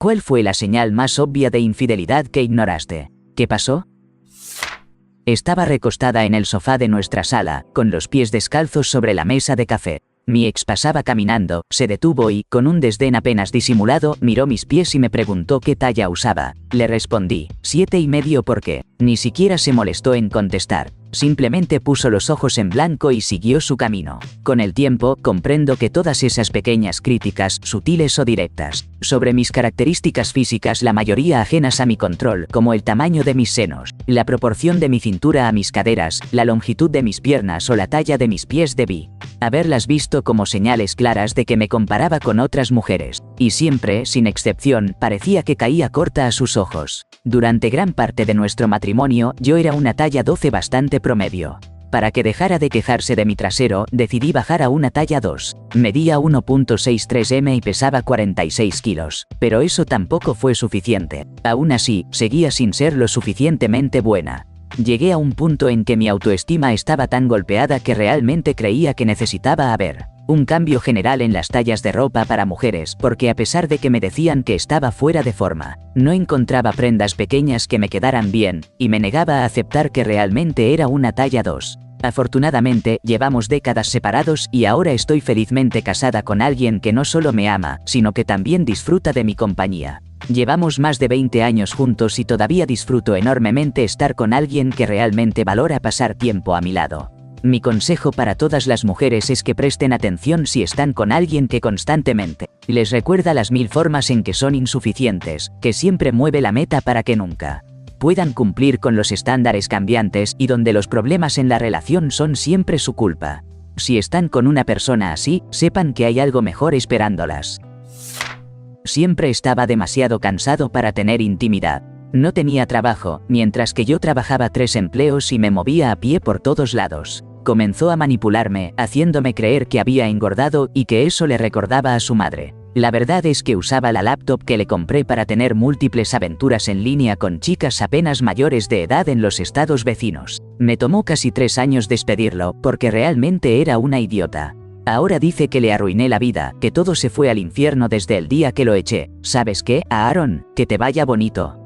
¿Cuál fue la señal más obvia de infidelidad que ignoraste? ¿Qué pasó? Estaba recostada en el sofá de nuestra sala, con los pies descalzos sobre la mesa de café. Mi ex pasaba caminando, se detuvo y, con un desdén apenas disimulado, miró mis pies y me preguntó qué talla usaba. Le respondí, 7,5 porque, ni siquiera se molestó en contestar. Simplemente puso los ojos en blanco y siguió su camino. Con el tiempo, comprendo que todas esas pequeñas críticas, sutiles o directas, sobre mis características físicas, la mayoría ajenas a mi control, como el tamaño de mis senos, la proporción de mi cintura a mis caderas, la longitud de mis piernas o la talla de mis pies, debí haberlas visto como señales claras de que me comparaba con otras mujeres, y siempre, sin excepción, parecía que caía corta a sus ojos. Durante gran parte de nuestro matrimonio, yo era una talla 12 bastante promedio. Para que dejara de quejarse de mi trasero, decidí bajar a una talla 2. Medía 1,63 m y pesaba 46 kilos. Pero eso tampoco fue suficiente. Aún así, seguía sin ser lo suficientemente buena. Llegué a un punto en que mi autoestima estaba tan golpeada que realmente creía que necesitaba haber un cambio general en las tallas de ropa para mujeres, porque a pesar de que me decían que estaba fuera de forma, no encontraba prendas pequeñas que me quedaran bien, y me negaba a aceptar que realmente era una talla 2. Afortunadamente, llevamos décadas separados y ahora estoy felizmente casada con alguien que no solo me ama, sino que también disfruta de mi compañía. Llevamos más de 20 años juntos y todavía disfruto enormemente estar con alguien que realmente valora pasar tiempo a mi lado. Mi consejo para todas las mujeres es que presten atención si están con alguien que constantemente les recuerda las 1000 formas en que son insuficientes, que siempre mueve la meta para que nunca puedan cumplir con los estándares cambiantes y donde los problemas en la relación son siempre su culpa. Si están con una persona así, sepan que hay algo mejor esperándolas. Siempre estaba demasiado cansado para tener intimidad. No tenía trabajo, mientras que yo trabajaba 3 empleos y me movía a pie por todos lados. Comenzó a manipularme, haciéndome creer que había engordado y que eso le recordaba a su madre. La verdad es que usaba la laptop que le compré para tener múltiples aventuras en línea con chicas apenas mayores de edad en los estados vecinos. Me tomó casi 3 años despedirlo, porque realmente era una idiota. Ahora dice que le arruiné la vida, que todo se fue al infierno desde el día que lo eché. ¿Sabes qué, Aaron? Que te vaya bonito.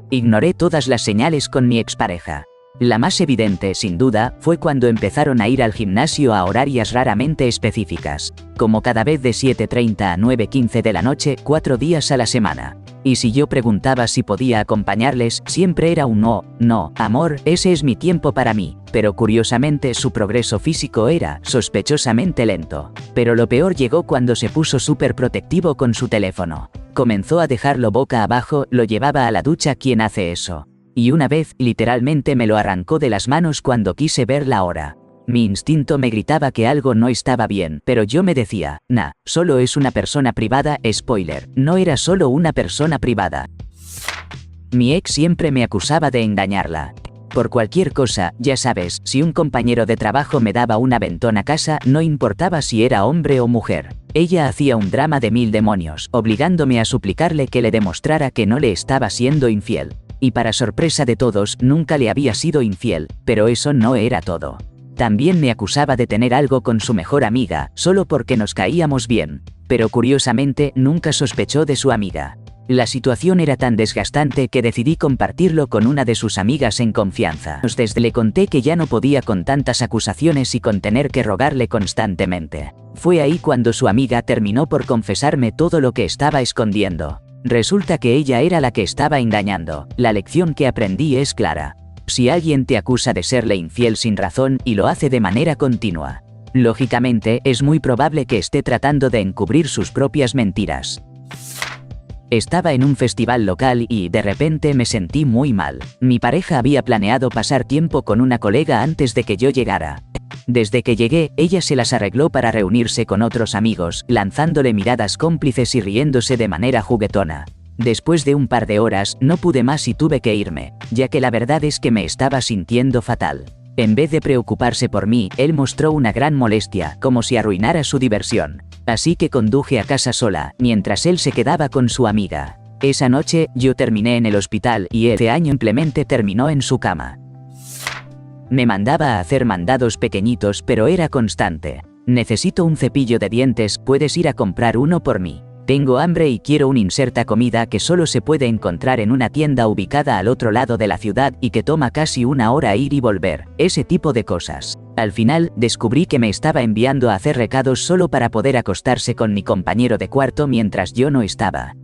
Ignoré todas las señales con mi expareja. La más evidente, sin duda, fue cuando empezaron a ir al gimnasio a horarias raramente específicas, como cada vez de 7:30 a 9:15 de la noche, 4 días a la semana. Y si yo preguntaba si podía acompañarles, siempre era un no, amor, ese es mi tiempo para mí. Pero curiosamente su progreso físico era sospechosamente lento. Pero lo peor llegó cuando se puso súper protectivo con su teléfono. Comenzó a dejarlo boca abajo, lo llevaba a la ducha. ¿Quién hace eso? Y una vez, literalmente me lo arrancó de las manos cuando quise ver la hora. Mi instinto me gritaba que algo no estaba bien, pero yo me decía, nah, solo es una persona privada. Spoiler, no era solo una persona privada. Mi ex siempre me acusaba de engañarla. Por cualquier cosa, ya sabes, si un compañero de trabajo me daba un aventón a casa, no importaba si era hombre o mujer. Ella hacía un drama de 1000 demonios, obligándome a suplicarle que le demostrara que no le estaba siendo infiel. Y para sorpresa de todos, nunca le había sido infiel, pero eso no era todo. También me acusaba de tener algo con su mejor amiga, solo porque nos caíamos bien. Pero curiosamente, nunca sospechó de su amiga. La situación era tan desgastante que decidí compartirlo con una de sus amigas en confianza. Desde le conté que ya no podía con tantas acusaciones y con tener que rogarle constantemente. Fue ahí cuando su amiga terminó por confesarme todo lo que estaba escondiendo. Resulta que ella era la que estaba engañando. La lección que aprendí es clara. Si alguien te acusa de serle infiel sin razón y lo hace de manera continua, lógicamente es muy probable que esté tratando de encubrir sus propias mentiras. Estaba en un festival local y, de repente, me sentí muy mal. Mi pareja había planeado pasar tiempo con una colega antes de que yo llegara. Desde que llegué, ella se las arregló para reunirse con otros amigos, lanzándole miradas cómplices y riéndose de manera juguetona. Después de un par de horas, no pude más y tuve que irme, ya que la verdad es que me estaba sintiendo fatal. En vez de preocuparse por mí, él mostró una gran molestia, como si arruinara su diversión. Así que conduje a casa sola, mientras él se quedaba con su amiga. Esa noche, yo terminé en el hospital y ese año simplemente terminó en su cama. Me mandaba a hacer mandados pequeñitos, pero era constante. Necesito un cepillo de dientes, ¿puedes ir a comprar uno por mí? Tengo hambre y quiero un inserta comida que solo se puede encontrar en una tienda ubicada al otro lado de la ciudad y que toma casi una hora ir y volver, ese tipo de cosas. Al final, descubrí que me estaba enviando a hacer recados solo para poder acostarse con mi compañero de cuarto mientras yo no estaba.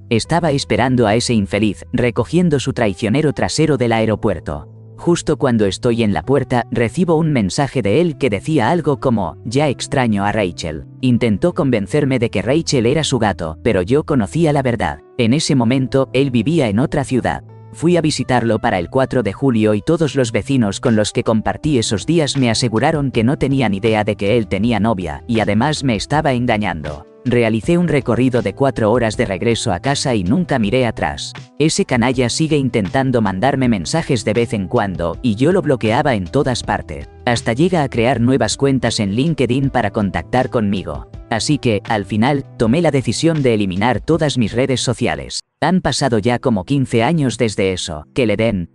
Estaba esperando a ese infeliz, recogiendo su traicionero trasero del aeropuerto. Justo cuando estoy en la puerta, recibo un mensaje de él que decía algo como, ya extraño a Rachel. Intentó convencerme de que Rachel era su gato, pero yo conocía la verdad. En ese momento, él vivía en otra ciudad. Fui a visitarlo para el 4 de julio y todos los vecinos con los que compartí esos días me aseguraron que no tenían idea de que él tenía novia, y además me estaba engañando. Realicé un recorrido de 4 horas de regreso a casa y nunca miré atrás. Ese canalla sigue intentando mandarme mensajes de vez en cuando, y yo lo bloqueaba en todas partes. Hasta llega a crear nuevas cuentas en LinkedIn para contactar conmigo. Así que, al final, tomé la decisión de eliminar todas mis redes sociales. Han pasado ya como 15 años desde eso, que le den.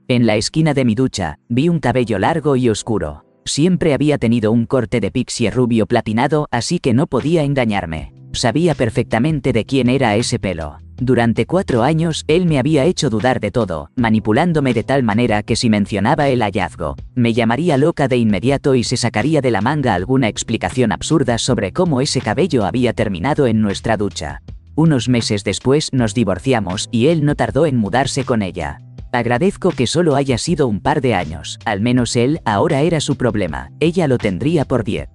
En la esquina de mi ducha, vi un cabello largo y oscuro. Siempre había tenido un corte de pixie rubio platinado, así que no podía engañarme. Sabía perfectamente de quién era ese pelo. Durante 4 años, él me había hecho dudar de todo, manipulándome de tal manera que si mencionaba el hallazgo, me llamaría loca de inmediato y se sacaría de la manga alguna explicación absurda sobre cómo ese cabello había terminado en nuestra ducha. Unos meses después nos divorciamos y él no tardó en mudarse con ella. Agradezco que solo haya sido un par de años, al menos él ahora era su problema, ella lo tendría por 10.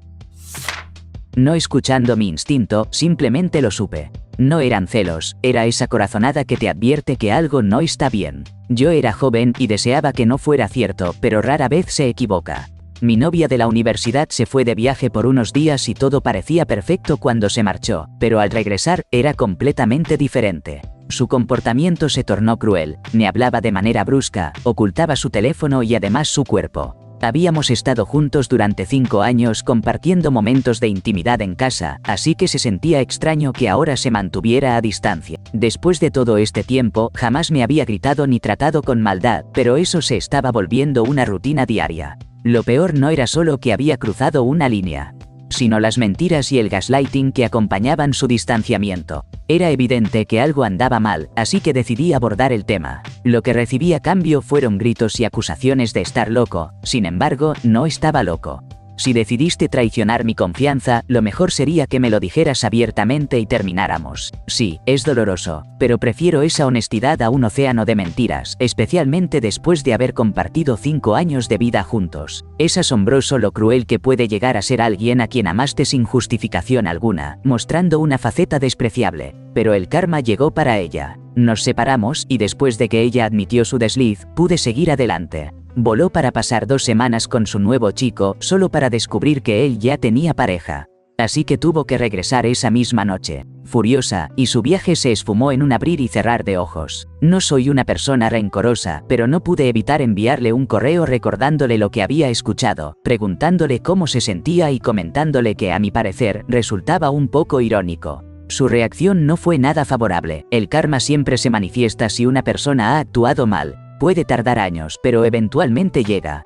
No escuchando mi instinto, simplemente lo supe. No eran celos, era esa corazonada que te advierte que algo no está bien. Yo era joven y deseaba que no fuera cierto, pero rara vez se equivoca. Mi novia de la universidad se fue de viaje por unos días y todo parecía perfecto cuando se marchó, pero al regresar era completamente diferente. Su comportamiento se tornó cruel, me hablaba de manera brusca, ocultaba su teléfono y además su cuerpo. Habíamos estado juntos durante 5 años compartiendo momentos de intimidad en casa, así que se sentía extraño que ahora se mantuviera a distancia. Después de todo este tiempo, jamás me había gritado ni tratado con maldad, pero eso se estaba volviendo una rutina diaria. Lo peor no era solo que había cruzado una línea, sino las mentiras y el gaslighting que acompañaban su distanciamiento. Era evidente que algo andaba mal, así que decidí abordar el tema. Lo que recibí a cambio fueron gritos y acusaciones de estar loco, sin embargo, no estaba loco. Si decidiste traicionar mi confianza, lo mejor sería que me lo dijeras abiertamente y termináramos. Sí, es doloroso, pero prefiero esa honestidad a un océano de mentiras, especialmente después de haber compartido 5 años de vida juntos. Es asombroso lo cruel que puede llegar a ser alguien a quien amaste sin justificación alguna, mostrando una faceta despreciable. Pero el karma llegó para ella. Nos separamos y después de que ella admitió su desliz, pude seguir adelante. Voló para pasar 2 semanas con su nuevo chico, solo para descubrir que él ya tenía pareja. Así que tuvo que regresar esa misma noche, furiosa, y su viaje se esfumó en un abrir y cerrar de ojos. No soy una persona rencorosa, pero no pude evitar enviarle un correo recordándole lo que había escuchado, preguntándole cómo se sentía y comentándole que a mi parecer resultaba un poco irónico. Su reacción no fue nada favorable. El karma siempre se manifiesta si una persona ha actuado mal. Puede tardar años, pero eventualmente llega.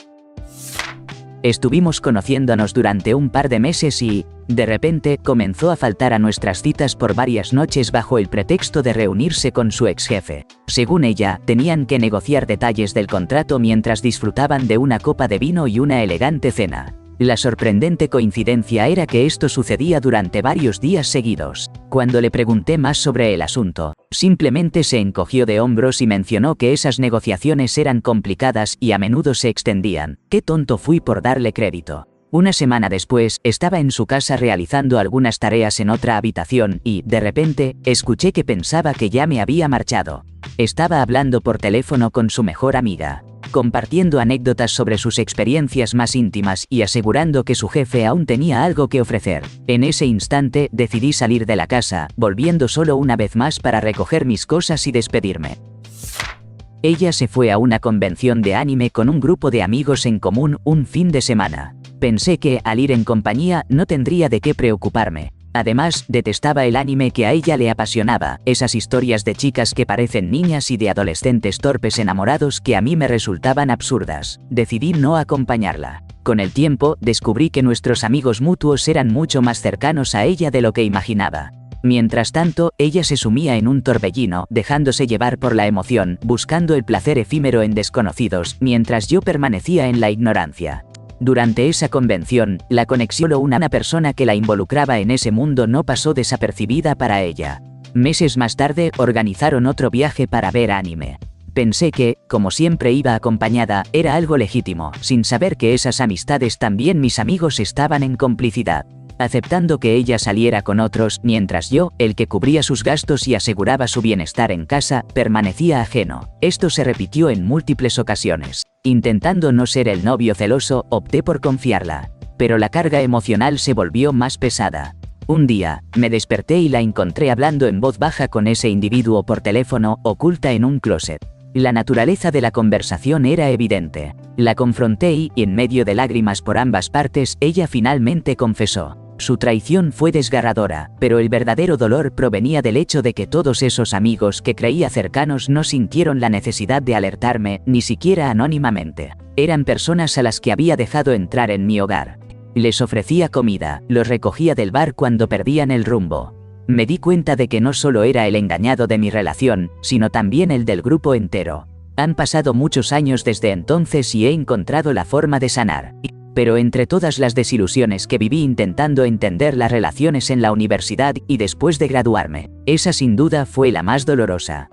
Estuvimos conociéndonos durante un par de meses y, de repente, comenzó a faltar a nuestras citas por varias noches bajo el pretexto de reunirse con su ex jefe. Según ella, tenían que negociar detalles del contrato mientras disfrutaban de una copa de vino y una elegante cena. La sorprendente coincidencia era que esto sucedía durante varios días seguidos. Cuando le pregunté más sobre el asunto, simplemente se encogió de hombros y mencionó que esas negociaciones eran complicadas y a menudo se extendían. Qué tonto fui por darle crédito. Una semana después, estaba en su casa realizando algunas tareas en otra habitación y, de repente, escuché que pensaba que ya me había marchado. Estaba hablando por teléfono con su mejor amiga, compartiendo anécdotas sobre sus experiencias más íntimas y asegurando que su jefe aún tenía algo que ofrecer. En ese instante, decidí salir de la casa, volviendo solo una vez más para recoger mis cosas y despedirme. Ella se fue a una convención de anime con un grupo de amigos en común un fin de semana. Pensé que, al ir en compañía, no tendría de qué preocuparme. Además, detestaba el anime que a ella le apasionaba, esas historias de chicas que parecen niñas y de adolescentes torpes enamorados que a mí me resultaban absurdas. Decidí no acompañarla. Con el tiempo, descubrí que nuestros amigos mutuos eran mucho más cercanos a ella de lo que imaginaba. Mientras tanto, ella se sumía en un torbellino, dejándose llevar por la emoción, buscando el placer efímero en desconocidos, mientras yo permanecía en la ignorancia. Durante esa convención, la conexión con una persona que la involucraba en ese mundo no pasó desapercibida para ella. Meses más tarde, organizaron otro viaje para ver anime. Pensé que, como siempre iba acompañada, era algo legítimo, sin saber que esas amistades también mis amigos estaban en complicidad. Aceptando que ella saliera con otros, mientras yo, el que cubría sus gastos y aseguraba su bienestar en casa, permanecía ajeno. Esto se repitió en múltiples ocasiones. Intentando no ser el novio celoso, opté por confiarla. Pero la carga emocional se volvió más pesada. Un día, me desperté y la encontré hablando en voz baja con ese individuo por teléfono, oculta en un closet. La naturaleza de la conversación era evidente. La confronté y, en medio de lágrimas por ambas partes, ella finalmente confesó. Su traición fue desgarradora, pero el verdadero dolor provenía del hecho de que todos esos amigos que creía cercanos no sintieron la necesidad de alertarme, ni siquiera anónimamente. Eran personas a las que había dejado entrar en mi hogar. Les ofrecía comida, los recogía del bar cuando perdían el rumbo. Me di cuenta de que no solo era el engañado de mi relación, sino también el del grupo entero. Han pasado muchos años desde entonces y he encontrado la forma de sanar. Pero entre todas las desilusiones que viví intentando entender las relaciones en la universidad y después de graduarme, esa sin duda fue la más dolorosa.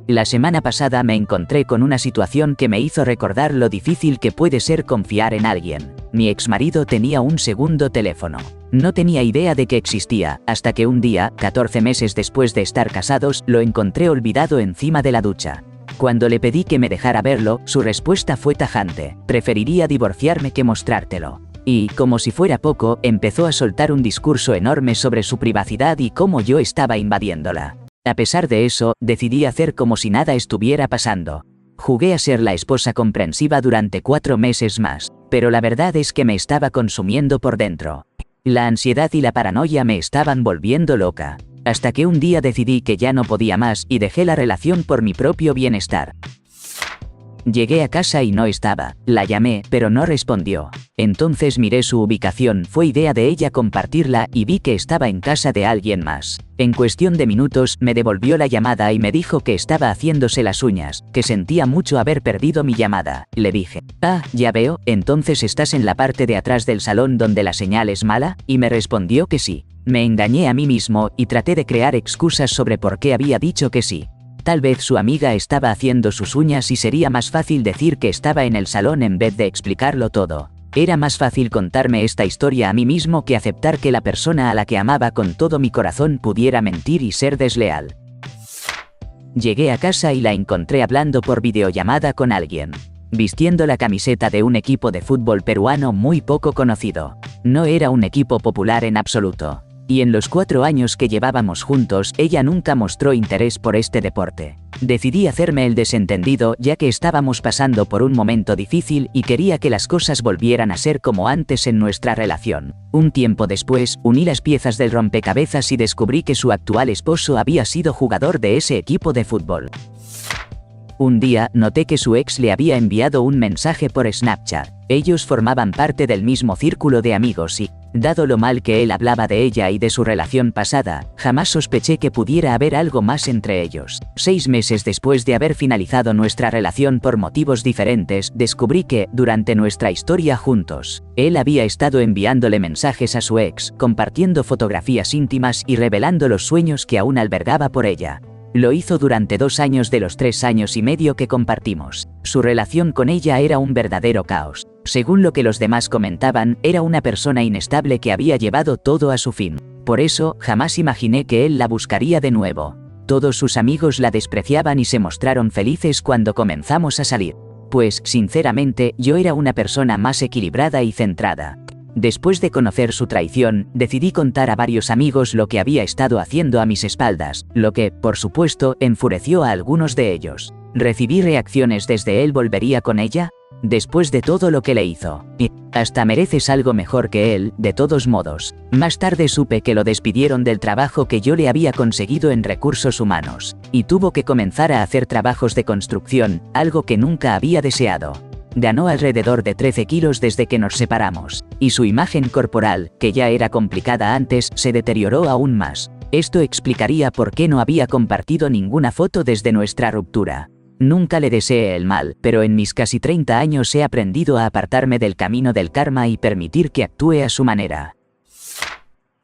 La semana pasada me encontré con una situación que me hizo recordar lo difícil que puede ser confiar en alguien. Mi exmarido tenía un segundo teléfono. No tenía idea de que existía, hasta que un día, 14 meses después de estar casados, lo encontré olvidado encima de la ducha. Cuando le pedí que me dejara verlo, su respuesta fue tajante: preferiría divorciarme que mostrártelo. Y, como si fuera poco, empezó a soltar un discurso enorme sobre su privacidad y cómo yo estaba invadiéndola. A pesar de eso, decidí hacer como si nada estuviera pasando. Jugué a ser la esposa comprensiva durante 4 meses más, pero la verdad es que me estaba consumiendo por dentro. La ansiedad y la paranoia me estaban volviendo loca. Hasta que un día decidí que ya no podía más y dejé la relación por mi propio bienestar. Llegué a casa y no estaba. La llamé, pero no respondió. Entonces miré su ubicación, fue idea de ella compartirla y vi que estaba en casa de alguien más. En cuestión de minutos, me devolvió la llamada y me dijo que estaba haciéndose las uñas, que sentía mucho haber perdido mi llamada. Le dije: "Ah, ya veo, entonces estás en la parte de atrás del salón donde la señal es mala", y me respondió que sí. Me engañé a mí mismo y traté de crear excusas sobre por qué había dicho que sí. Tal vez su amiga estaba haciendo sus uñas y sería más fácil decir que estaba en el salón en vez de explicarlo todo. Era más fácil contarme esta historia a mí mismo que aceptar que la persona a la que amaba con todo mi corazón pudiera mentir y ser desleal. Llegué a casa y la encontré hablando por videollamada con alguien, vistiendo la camiseta de un equipo de fútbol peruano muy poco conocido. No era un equipo popular en absoluto. Y en los 4 años que llevábamos juntos, ella nunca mostró interés por este deporte. Decidí hacerme el desentendido ya que estábamos pasando por un momento difícil y quería que las cosas volvieran a ser como antes en nuestra relación. Un tiempo después, uní las piezas del rompecabezas y descubrí que su actual esposo había sido jugador de ese equipo de fútbol. Un día, noté que su ex le había enviado un mensaje por Snapchat. Ellos formaban parte del mismo círculo de amigos y, dado lo mal que él hablaba de ella y de su relación pasada, jamás sospeché que pudiera haber algo más entre ellos. 6 meses después de haber finalizado nuestra relación por motivos diferentes, descubrí que, durante nuestra historia juntos, él había estado enviándole mensajes a su ex, compartiendo fotografías íntimas y revelando los sueños que aún albergaba por ella. Lo hizo durante 2 años de los 3 años y medio que compartimos. Su relación con ella era un verdadero caos. Según lo que los demás comentaban, era una persona inestable que había llevado todo a su fin. Por eso, jamás imaginé que él la buscaría de nuevo. Todos sus amigos la despreciaban y se mostraron felices cuando comenzamos a salir. Pues, sinceramente, yo era una persona más equilibrada y centrada. Después de conocer su traición, decidí contar a varios amigos lo que había estado haciendo a mis espaldas, lo que, por supuesto, enfureció a algunos de ellos. Recibí reacciones desde él: ¿volvería con ella? Después de todo lo que le hizo. Y, hasta mereces algo mejor que él, de todos modos. Más tarde supe que lo despidieron del trabajo que yo le había conseguido en recursos humanos, y tuvo que comenzar a hacer trabajos de construcción, algo que nunca había deseado. Ganó alrededor de 13 kilos desde que nos separamos, y su imagen corporal, que ya era complicada antes, se deterioró aún más. Esto explicaría por qué no había compartido ninguna foto desde nuestra ruptura. Nunca le deseé el mal, pero en mis casi 30 años he aprendido a apartarme del camino del karma y permitir que actúe a su manera.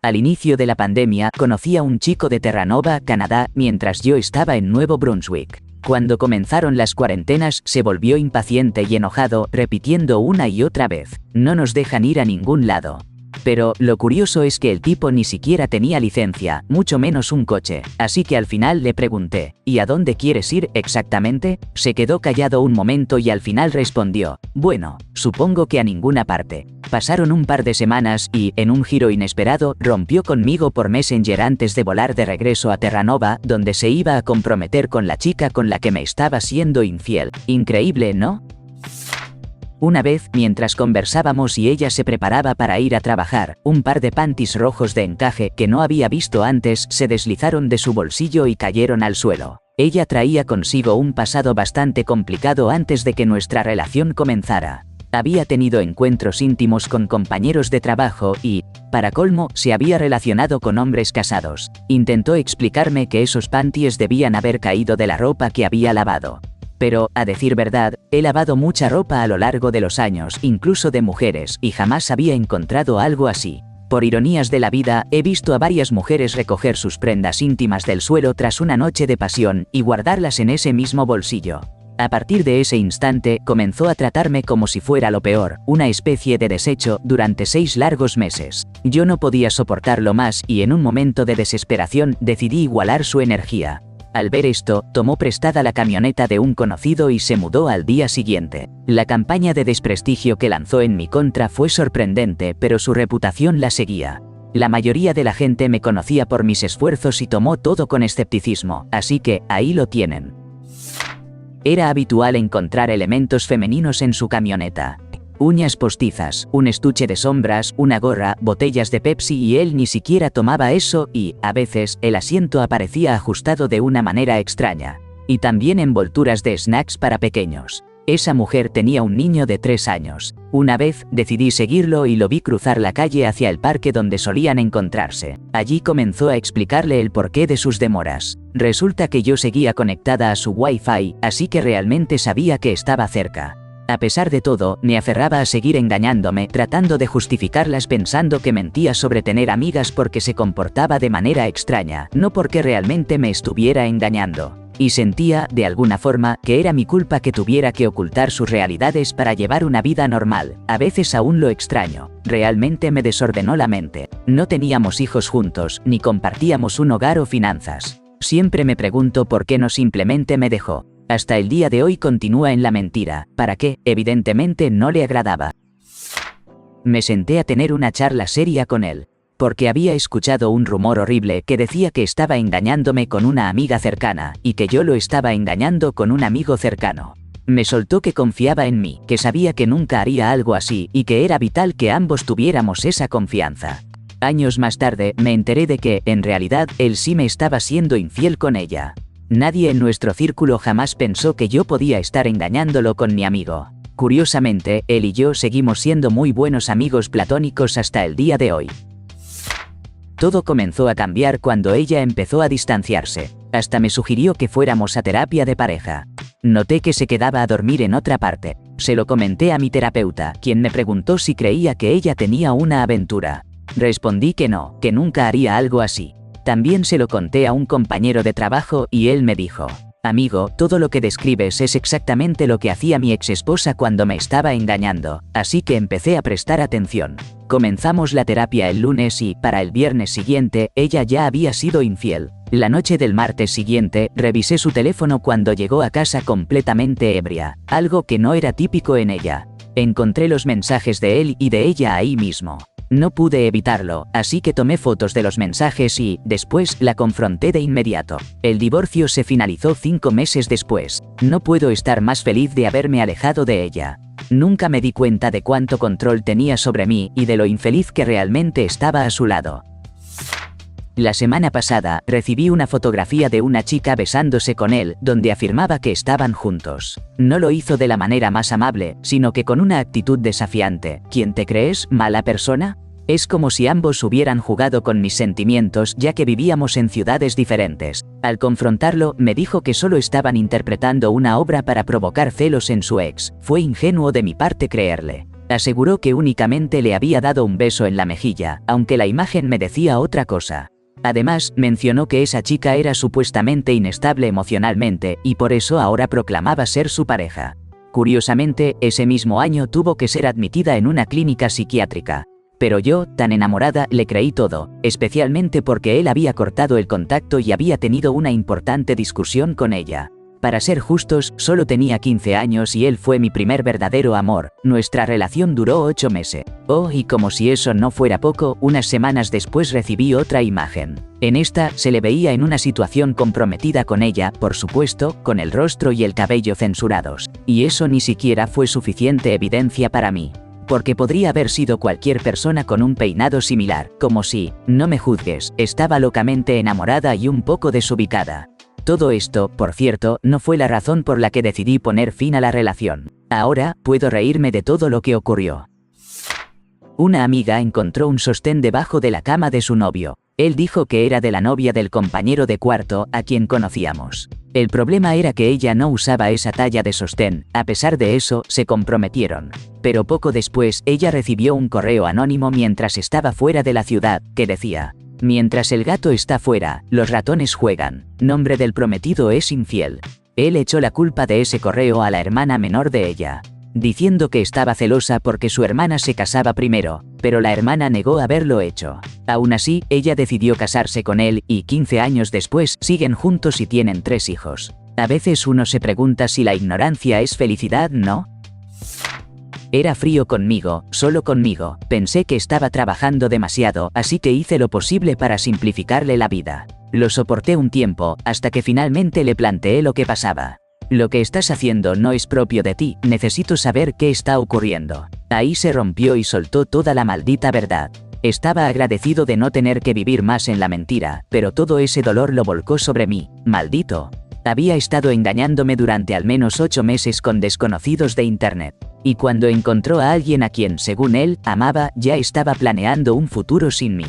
Al inicio de la pandemia, conocí a un chico de Terranova, Canadá, mientras yo estaba en Nuevo Brunswick. Cuando comenzaron las cuarentenas, se volvió impaciente y enojado, repitiendo una y otra vez: no nos dejan ir a ningún lado. Pero, lo curioso es que el tipo ni siquiera tenía licencia, mucho menos un coche, así que al final le pregunté: ¿y a dónde quieres ir exactamente? Se quedó callado un momento y al final respondió: bueno, supongo que a ninguna parte. Pasaron un par de semanas y, en un giro inesperado, rompió conmigo por Messenger antes de volar de regreso a Terranova, donde se iba a comprometer con la chica con la que me estaba siendo infiel. Increíble, ¿no? Una vez, mientras conversábamos y ella se preparaba para ir a trabajar, un par de panties rojos de encaje que no había visto antes se deslizaron de su bolsillo y cayeron al suelo. Ella traía consigo un pasado bastante complicado antes de que nuestra relación comenzara. Había tenido encuentros íntimos con compañeros de trabajo y, para colmo, se había relacionado con hombres casados. Intentó explicarme que esos panties debían haber caído de la ropa que había lavado. Pero, a decir verdad, he lavado mucha ropa a lo largo de los años, incluso de mujeres, y jamás había encontrado algo así. Por ironías de la vida, he visto a varias mujeres recoger sus prendas íntimas del suelo tras una noche de pasión y guardarlas en ese mismo bolsillo. A partir de ese instante, comenzó a tratarme como si fuera lo peor, una especie de desecho, durante 6 largos meses. Yo no podía soportarlo más y en un momento de desesperación decidí igualar su energía. Al ver esto, tomó prestada la camioneta de un conocido y se mudó al día siguiente. La campaña de desprestigio que lanzó en mi contra fue sorprendente, pero su reputación la seguía. La mayoría de la gente me conocía por mis esfuerzos y tomó todo con escepticismo, así que, ahí lo tienen. Era habitual encontrar elementos femeninos en su camioneta. Uñas postizas, un estuche de sombras, una gorra, botellas de Pepsi y él ni siquiera tomaba eso y, a veces, el asiento aparecía ajustado de una manera extraña. Y también envolturas de snacks para pequeños. Esa mujer tenía un niño de 3 años. Una vez, decidí seguirlo y lo vi cruzar la calle hacia el parque donde solían encontrarse. Allí comenzó a explicarle el porqué de sus demoras. Resulta que yo seguía conectada a su Wi-Fi, así que realmente sabía que estaba cerca. A pesar de todo, me aferraba a seguir engañándome, tratando de justificarlas pensando que mentía sobre tener amigas porque se comportaba de manera extraña, no porque realmente me estuviera engañando. Y sentía, de alguna forma, que era mi culpa que tuviera que ocultar sus realidades para llevar una vida normal. A veces aún lo extraño. Realmente me desordenó la mente. No teníamos hijos juntos, ni compartíamos un hogar o finanzas. Siempre me pregunto por qué no simplemente me dejó. Hasta el día de hoy continúa en la mentira, para qué, evidentemente no le agradaba. Me senté a tener una charla seria con él. Porque había escuchado un rumor horrible que decía que estaba engañándome con una amiga cercana, y que yo lo estaba engañando con un amigo cercano. Me soltó que confiaba en mí, que sabía que nunca haría algo así, y que era vital que ambos tuviéramos esa confianza. Años más tarde, me enteré de que, en realidad, él sí me estaba siendo infiel con ella. Nadie en nuestro círculo jamás pensó que yo podía estar engañándolo con mi amigo. Curiosamente, él y yo seguimos siendo muy buenos amigos platónicos hasta el día de hoy. Todo comenzó a cambiar cuando ella empezó a distanciarse. Hasta me sugirió que fuéramos a terapia de pareja. Noté que se quedaba a dormir en otra parte. Se lo comenté a mi terapeuta, quien me preguntó si creía que ella tenía una aventura. Respondí que no, que nunca haría algo así. También se lo conté a un compañero de trabajo y él me dijo: amigo, todo lo que describes es exactamente lo que hacía mi exesposa cuando me estaba engañando, así que empecé a prestar atención. Comenzamos la terapia el lunes y, para el viernes siguiente, ella ya había sido infiel. La noche del martes siguiente, revisé su teléfono cuando llegó a casa completamente ebria, algo que no era típico en ella. Encontré los mensajes de él y de ella ahí mismo. No pude evitarlo, así que tomé fotos de los mensajes y, después, la confronté de inmediato. El divorcio se finalizó 5 meses después. No puedo estar más feliz de haberme alejado de ella. Nunca me di cuenta de cuánto control tenía sobre mí y de lo infeliz que realmente estaba a su lado. La semana pasada, recibí una fotografía de una chica besándose con él, donde afirmaba que estaban juntos. No lo hizo de la manera más amable, sino que con una actitud desafiante. ¿Quién te crees, mala persona? Es como si ambos hubieran jugado con mis sentimientos, ya que vivíamos en ciudades diferentes. Al confrontarlo, me dijo que solo estaban interpretando una obra para provocar celos en su ex. Fue ingenuo de mi parte creerle. Aseguró que únicamente le había dado un beso en la mejilla, aunque la imagen me decía otra cosa. Además, mencionó que esa chica era supuestamente inestable emocionalmente, y por eso ahora proclamaba ser su pareja. Curiosamente, ese mismo año tuvo que ser admitida en una clínica psiquiátrica. Pero yo, tan enamorada, le creí todo, especialmente porque él había cortado el contacto y había tenido una importante discusión con ella. Para ser justos, solo tenía 15 años y él fue mi primer verdadero amor. Nuestra relación duró 8 meses. Oh, y como si eso no fuera poco, unas semanas después recibí otra imagen. En esta, se le veía en una situación comprometida con ella, por supuesto, con el rostro y el cabello censurados. Y eso ni siquiera fue suficiente evidencia para mí. Porque podría haber sido cualquier persona con un peinado similar, como si, no me juzgues, estaba locamente enamorada y un poco desubicada. Todo esto, por cierto, no fue la razón por la que decidí poner fin a la relación. Ahora, puedo reírme de todo lo que ocurrió. Una amiga encontró un sostén debajo de la cama de su novio. Él dijo que era de la novia del compañero de cuarto, a quien conocíamos. El problema era que ella no usaba esa talla de sostén. A pesar de eso, se comprometieron. Pero poco después, ella recibió un correo anónimo mientras estaba fuera de la ciudad, que decía: mientras el gato está fuera, los ratones juegan. Nombre del prometido es infiel. Él echó la culpa de ese correo a la hermana menor de ella, diciendo que estaba celosa porque su hermana se casaba primero, pero la hermana negó haberlo hecho. Aún así, ella decidió casarse con él y 15 años después siguen juntos y tienen 3 hijos. A veces uno se pregunta si la ignorancia es felicidad, ¿no? Era frío conmigo, solo conmigo. Pensé que estaba trabajando demasiado, así que hice lo posible para simplificarle la vida. Lo soporté un tiempo, hasta que finalmente le planteé lo que pasaba. Lo que estás haciendo no es propio de ti, necesito saber qué está ocurriendo. Ahí se rompió y soltó toda la maldita verdad. Estaba agradecido de no tener que vivir más en la mentira, pero todo ese dolor lo volcó sobre mí. Maldito. Había estado engañándome durante al menos 8 meses con desconocidos de internet. Y cuando encontró a alguien a quien, según él, amaba, ya estaba planeando un futuro sin mí.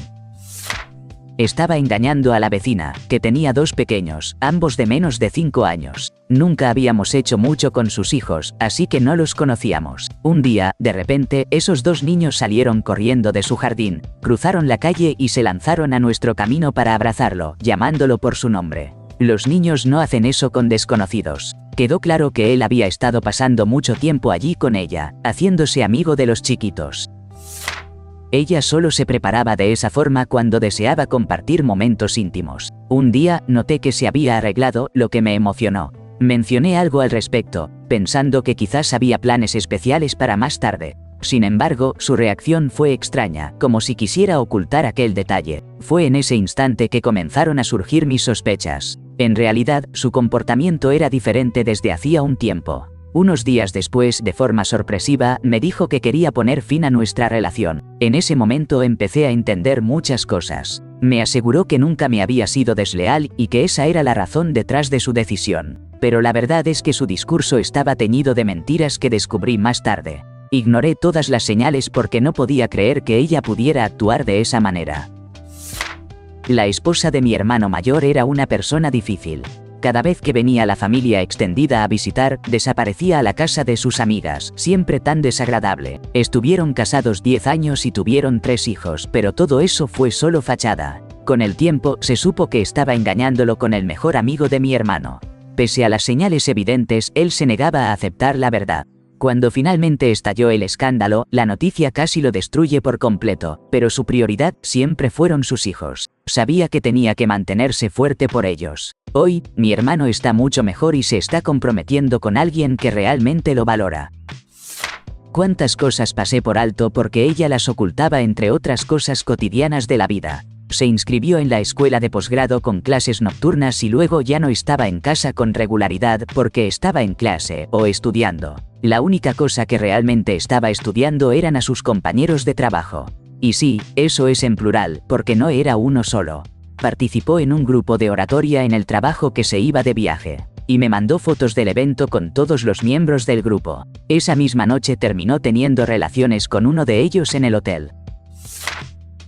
Estaba engañando a la vecina, que tenía 2 pequeños, ambos de menos de 5 años. Nunca habíamos hecho mucho con sus hijos, así que no los conocíamos. Un día, de repente, esos 2 niños salieron corriendo de su jardín, cruzaron la calle y se lanzaron a nuestro camino para abrazarlo, llamándolo por su nombre. Los niños no hacen eso con desconocidos. Quedó claro que él había estado pasando mucho tiempo allí con ella, haciéndose amigo de los chiquitos. Ella solo se preparaba de esa forma cuando deseaba compartir momentos íntimos. Un día, noté que se había arreglado, lo que me emocionó. Mencioné algo al respecto, pensando que quizás había planes especiales para más tarde. Sin embargo, su reacción fue extraña, como si quisiera ocultar aquel detalle. Fue en ese instante que comenzaron a surgir mis sospechas. En realidad, su comportamiento era diferente desde hacía un tiempo. Unos días después, de forma sorpresiva, me dijo que quería poner fin a nuestra relación. En ese momento empecé a entender muchas cosas. Me aseguró que nunca me había sido desleal y que esa era la razón detrás de su decisión. Pero la verdad es que su discurso estaba teñido de mentiras que descubrí más tarde. Ignoré todas las señales porque no podía creer que ella pudiera actuar de esa manera. La esposa de mi hermano mayor era una persona difícil. Cada vez que venía la familia extendida a visitar, desaparecía a la casa de sus amigas, siempre tan desagradable. Estuvieron casados 10 años y tuvieron 3 hijos, pero todo eso fue solo fachada. Con el tiempo, se supo que estaba engañándolo con el mejor amigo de mi hermano. Pese a las señales evidentes, él se negaba a aceptar la verdad. Cuando finalmente estalló el escándalo, la noticia casi lo destruye por completo, pero su prioridad siempre fueron sus hijos. Sabía que tenía que mantenerse fuerte por ellos. Hoy, mi hermano está mucho mejor y se está comprometiendo con alguien que realmente lo valora. ¿Cuántas cosas pasé por alto porque ella las ocultaba entre otras cosas cotidianas de la vida? Se inscribió en la escuela de posgrado con clases nocturnas y luego ya no estaba en casa con regularidad porque estaba en clase o estudiando. La única cosa que realmente estaba estudiando eran a sus compañeros de trabajo. Y sí, eso es en plural, porque no era uno solo. Participó en un grupo de oratoria en el trabajo que se iba de viaje, y me mandó fotos del evento con todos los miembros del grupo. Esa misma noche terminó teniendo relaciones con uno de ellos en el hotel.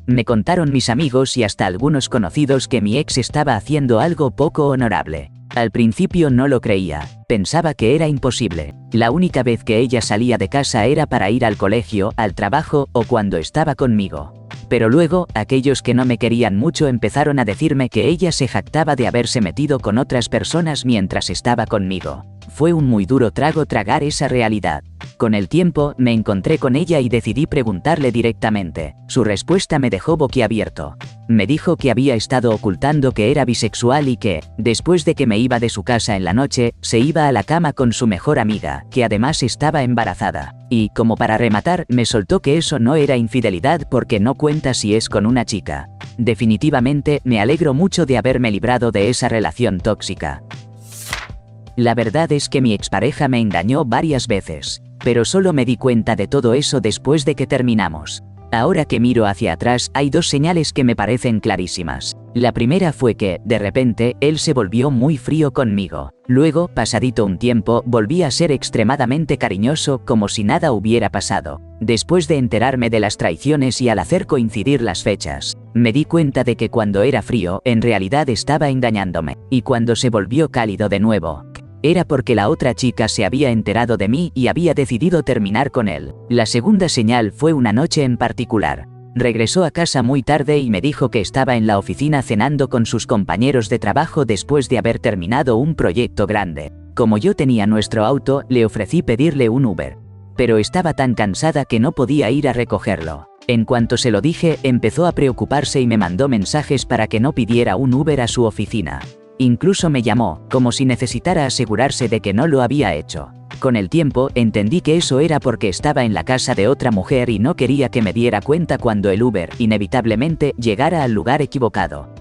Me contaron mis amigos y hasta algunos conocidos que mi ex estaba haciendo algo poco honorable. Al principio no lo creía, pensaba que era imposible. La única vez que ella salía de casa era para ir al colegio, al trabajo o cuando estaba conmigo. Pero luego, aquellos que no me querían mucho empezaron a decirme que ella se jactaba de haberse metido con otras personas mientras estaba conmigo. Fue un muy duro trago tragar esa realidad. Con el tiempo, me encontré con ella y decidí preguntarle directamente. Su respuesta me dejó boquiabierto. Me dijo que había estado ocultando que era bisexual y que, después de que me iba de su casa en la noche, se iba a la cama con su mejor amiga, que además estaba embarazada. Y, como para rematar, me soltó que eso no era infidelidad porque no cuenta si es con una chica. Definitivamente, me alegro mucho de haberme librado de esa relación tóxica. La verdad es que mi expareja me engañó varias veces, pero solo me di cuenta de todo eso después de que terminamos. Ahora que miro hacia atrás, hay dos señales que me parecen clarísimas. La primera fue que, de repente, él se volvió muy frío conmigo. Luego, pasadito un tiempo, volví a ser extremadamente cariñoso como si nada hubiera pasado. Después de enterarme de las traiciones y al hacer coincidir las fechas, me di cuenta de que cuando era frío, en realidad estaba engañándome. Y cuando se volvió cálido de nuevo, era porque la otra chica se había enterado de mí y había decidido terminar con él. La segunda señal fue una noche en particular. Regresó a casa muy tarde y me dijo que estaba en la oficina cenando con sus compañeros de trabajo después de haber terminado un proyecto grande. Como yo tenía nuestro auto, le ofrecí pedirle un Uber. Pero estaba tan cansada que no podía ir a recogerlo. En cuanto se lo dije, empezó a preocuparse y me mandó mensajes para que no pidiera un Uber a su oficina. Incluso me llamó, como si necesitara asegurarse de que no lo había hecho. Con el tiempo, entendí que eso era porque estaba en la casa de otra mujer y no quería que me diera cuenta cuando el Uber, inevitablemente, llegara al lugar equivocado.